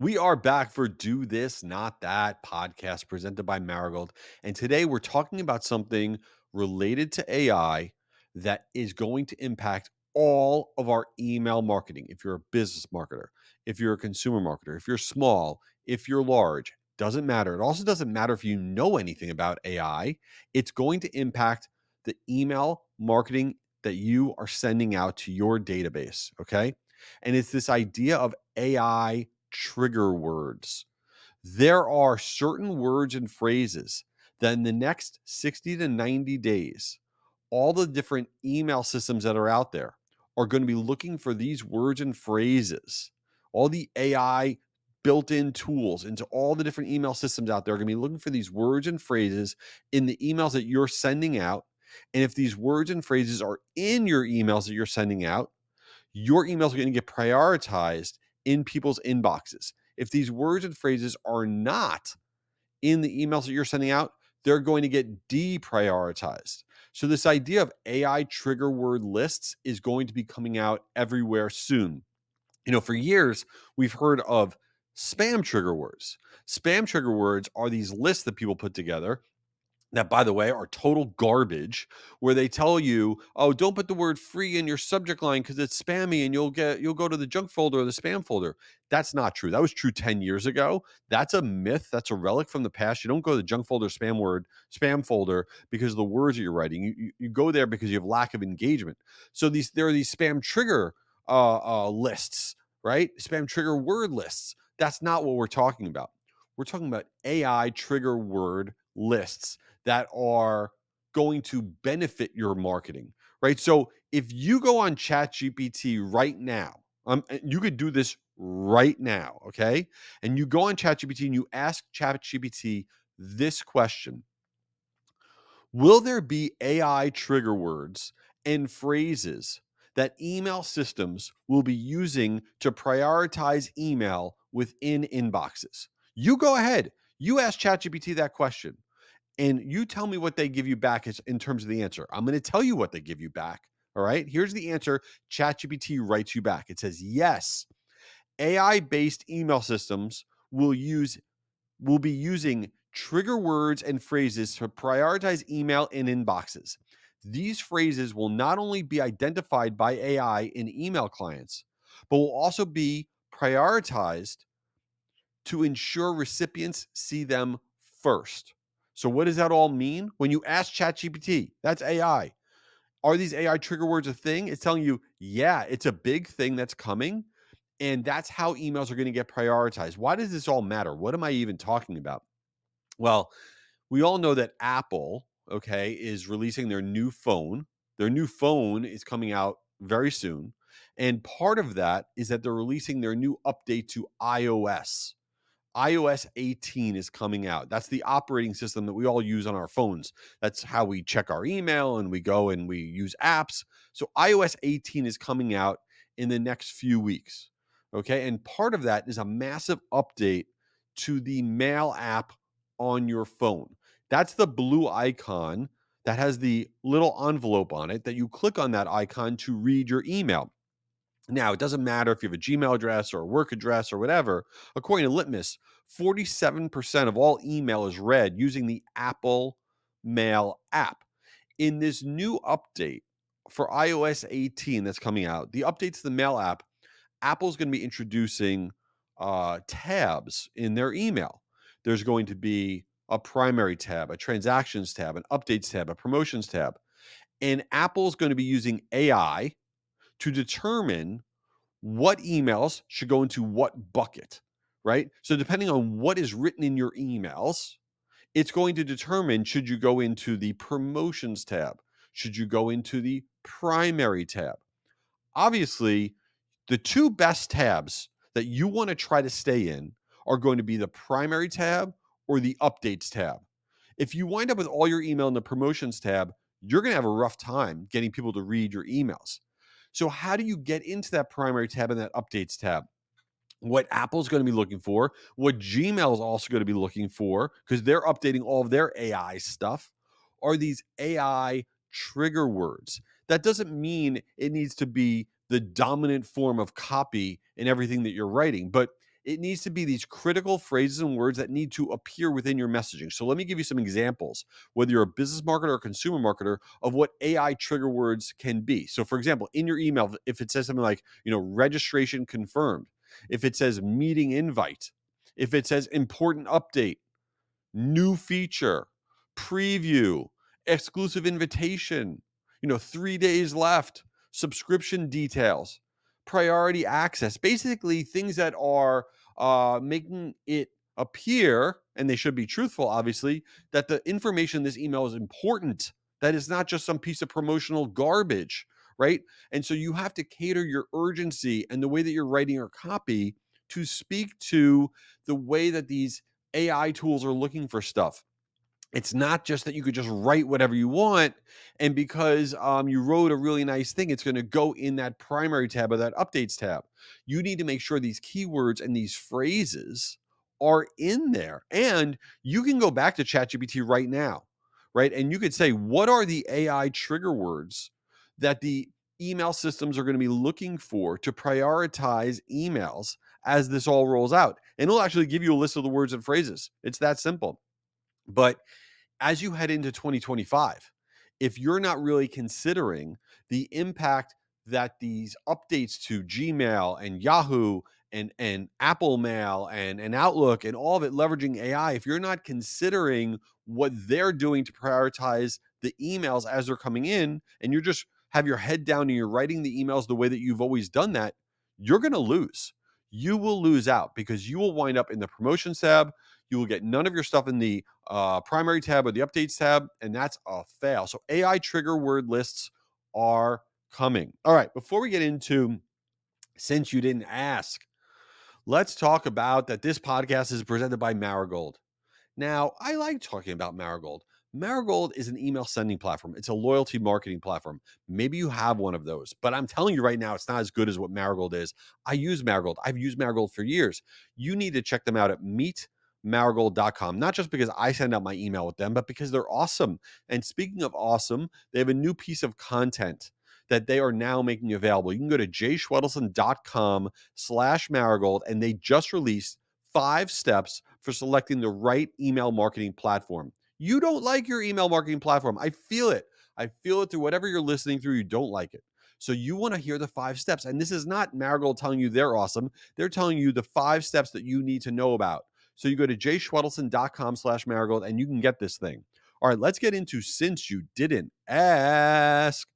We are back for Do This, Not That podcast presented by Marigold. And today we're talking about something related to AI that is going to impact all of our email marketing. If you're a business marketer, if you're a consumer marketer, if you're small, if you're large, doesn't matter. It also doesn't matter if you know anything about AI. It's going to impact the email marketing that you are sending out to your database. Okay. And it's this idea of AI trigger words. There are certain words and phrases that in the next 60 to 90 days, all the different email systems that are out there are going to be looking for these words and phrases. All the AI built in tools into all the different email systems out there are going to be looking for these words and phrases in the emails that you're sending out. And if these words and phrases are in your emails that you're sending out, your emails are going to get prioritized in people's inboxes. If these words and phrases are not in the emails that you're sending out, they're going to get deprioritized. So, this idea of AI trigger word lists is going to be coming out everywhere soon. For years, we've heard of spam trigger words. Spam trigger words are these lists that people put together that, by the way, are total garbage, where they tell you, oh, don't put the word free in your subject line because it's spammy and you'll go to the junk folder or the spam folder. That's not true. That was true 10 years ago. That's a myth. That's a relic from the past. You don't go to the junk folder, spam folder because of the words that you're writing. You go there because you have lack of engagement. So there are these spam trigger lists, right? Spam trigger word lists. That's not what we're talking about. We're talking about AI trigger word lists that are going to benefit your marketing, right? So if you go on ChatGPT right now, you could do this right now, okay? And you go on ChatGPT and you ask ChatGPT this question: will there be AI trigger words and phrases that email systems will be using to prioritize email within inboxes? You go ahead, you ask ChatGPT that question and you tell me what they give you back in terms of the answer. I'm going to tell you what they give you back. All right. Here's the answer ChatGPT writes you back. It says, yes, AI based email systems will be using trigger words and phrases to prioritize email in inboxes. These phrases will not only be identified by AI in email clients, but will also be prioritized to ensure recipients see them first. So, what does that all mean? When you ask ChatGPT, that's AI. Are these AI trigger words a thing? It's telling you, yeah, it's a big thing that's coming. And that's how emails are going to get prioritized. Why does this all matter? What am I even talking about? Well, we all know that Apple, okay, is releasing their new phone. Their new phone is coming out very soon. And part of that is that they're releasing their new update to iOS. iOS 18 is coming out. That's the operating system that we all use on our phones. That's how we check our email and we go and we use apps. So iOS 18 is coming out in the next few weeks. Okay. And part of that is a massive update to the mail app on your phone. That's the blue icon that has the little envelope on it that you click on that icon to read your email. Now, it doesn't matter if you have a Gmail address or a work address or whatever. According to Litmus, 47% of all email is read using the Apple Mail app. In this new update for iOS 18 that's coming out, the update to the Mail app, Apple's going to be introducing tabs in their email. There's going to be a primary tab, a transactions tab, an updates tab, a promotions tab. And Apple's going to be using AI to determine what emails should go into what bucket, right? So depending on what is written in your emails, it's going to determine, should you go into the promotions tab? Should you go into the primary tab? Obviously, the two best tabs that you want to try to stay in are going to be the primary tab or the updates tab. If you wind up with all your email in the promotions tab, you're going to have a rough time getting people to read your emails. So, how do you get into that primary tab and that updates tab? What Apple's going to be looking for, what Gmail is also going to be looking for, because they're updating all of their AI stuff, are these AI trigger words. That doesn't mean it needs to be the dominant form of copy in everything that you're writing, but It needs to be these critical phrases and words that need to appear within your messaging. So let me give you some examples, whether you're a business marketer or consumer marketer, of what AI trigger words can be. So for example, in your email, if it says something like, registration confirmed, if it says meeting invite, if it says important update, new feature, preview, exclusive invitation, 3 days left, subscription details, priority access, basically things that are making it appear, and they should be truthful, obviously, that the information in this email is important, that it's not just some piece of promotional garbage, right? And so you have to cater your urgency and the way that you're writing your copy to speak to the way that these AI tools are looking for stuff. It's not just that you could just write whatever you want, and because you wrote a really nice thing, it's going to go in that primary tab or that updates tab. You need to make sure these keywords and these phrases are in there. And you can go back to ChatGPT right now, right? And you could say, what are the AI trigger words that the email systems are going to be looking for to prioritize emails as this all rolls out? And it'll actually give you a list of the words and phrases. It's that simple. But as you head into 2025, if you're not really considering the impact that these updates to Gmail and Yahoo and Apple Mail and Outlook and all of it leveraging AI, if you're not considering what they're doing to prioritize the emails as they're coming in, and you're just have your head down and you're writing the emails the way that you've always done that, you're going to lose. You will lose out because you will wind up in the promotions tab. You will get none of your stuff in the primary tab or the updates tab, and that's a fail. So AI trigger word lists are coming. All right, before we get into since you didn't ask, let's talk about that this podcast is presented by Marigold. Now, I like talking about Marigold. Marigold is an email sending platform. It's a loyalty marketing platform. Maybe you have one of those, but I'm telling you right now, it's not as good as what Marigold is. I use Marigold. I've used Marigold for years. You need to check them out at meetmarigold.com, not just because I send out my email with them, but because they're awesome. And speaking of awesome, they have a new piece of content that they are now making available. You can go to jschwedelson.com/marigold, and they just released 5 steps for selecting the right email marketing platform. You don't like your email marketing platform. I feel it. I feel it through whatever you're listening through. You don't like it. So you want to hear the 5 steps. And this is not Marigold telling you they're awesome. They're telling you the 5 steps that you need to know about. So you go to jschwedelson.com/marigold and you can get this thing. All right, let's get into since you didn't ask.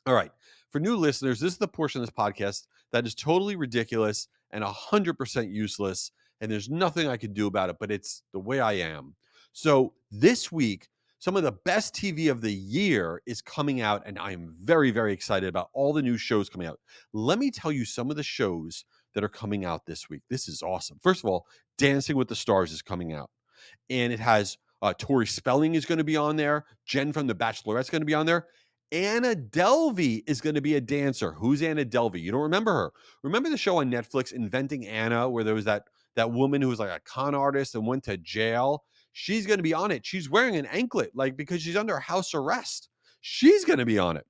All right. For new listeners, this is the portion of this podcast that is totally ridiculous and 100% useless. And there's nothing I can do about it, but it's the way I am. So this week, some of the best TV of the year is coming out, and I am very, very excited about all the new shows coming out. Let me tell you some of the shows that are coming out this week. This is awesome. First of all, Dancing with the Stars is coming out, and it has Tori Spelling is going to be on there. Jen from The Bachelorette is going to be on there. Anna Delvey is going to be a dancer. Who's Anna Delvey? You don't remember her? Remember the show on Netflix, Inventing Anna, where there was that woman who was like a con artist and went to jail? She's going to be on it. She's wearing an anklet, like because she's under house arrest. She's going to be on it.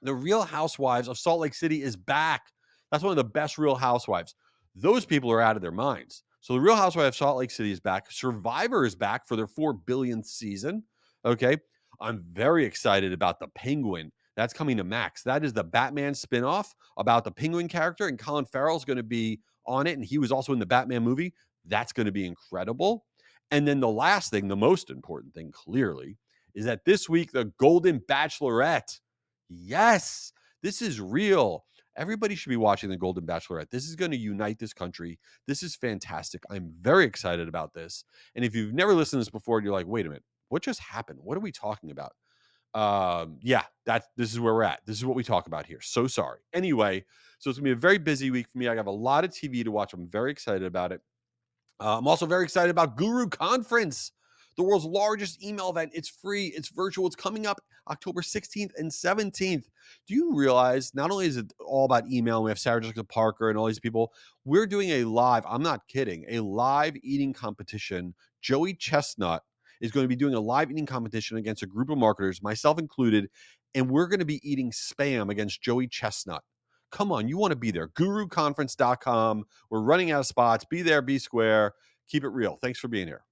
The Real Housewives of Salt Lake City is back. That's one of the best Real Housewives. Those people are out of their minds. So the Real Housewives of Salt Lake City is back. Survivor is back for their 4 billionth season. Okay. I'm very excited about The Penguin. That's coming to Max. That is the Batman spinoff about the Penguin character, and Colin Farrell is going to be on it, and he was also in the Batman movie. That's going to be incredible. And then the last thing, the most important thing, clearly, is that this week, the Golden Bachelorette. Yes, this is real. Everybody should be watching the Golden Bachelorette. This is going to unite this country. This is fantastic. I'm very excited about this. And if you've never listened to this before, you're like, wait a minute, what just happened? What are we talking about? Yeah, this is where we're at. This is what we talk about here. So sorry. Anyway, so it's gonna be a very busy week for me. I have a lot of TV to watch. I'm very excited about it. I'm also very excited about Guru Conference, the world's largest email event. It's free, it's virtual, it's coming up October 16th and 17th. Do you realize not only is it all about email, we have Sarah Jessica Parker and all these people, we're doing a live, I'm not kidding, a live eating competition. Joey Chestnut is going to be doing a live eating competition against a group of marketers, myself included, and we're going to be eating spam against Joey Chestnut. Come on, you want to be there. Guruconference.com. We're running out of spots. Be there, be square. Keep it real. Thanks for being here.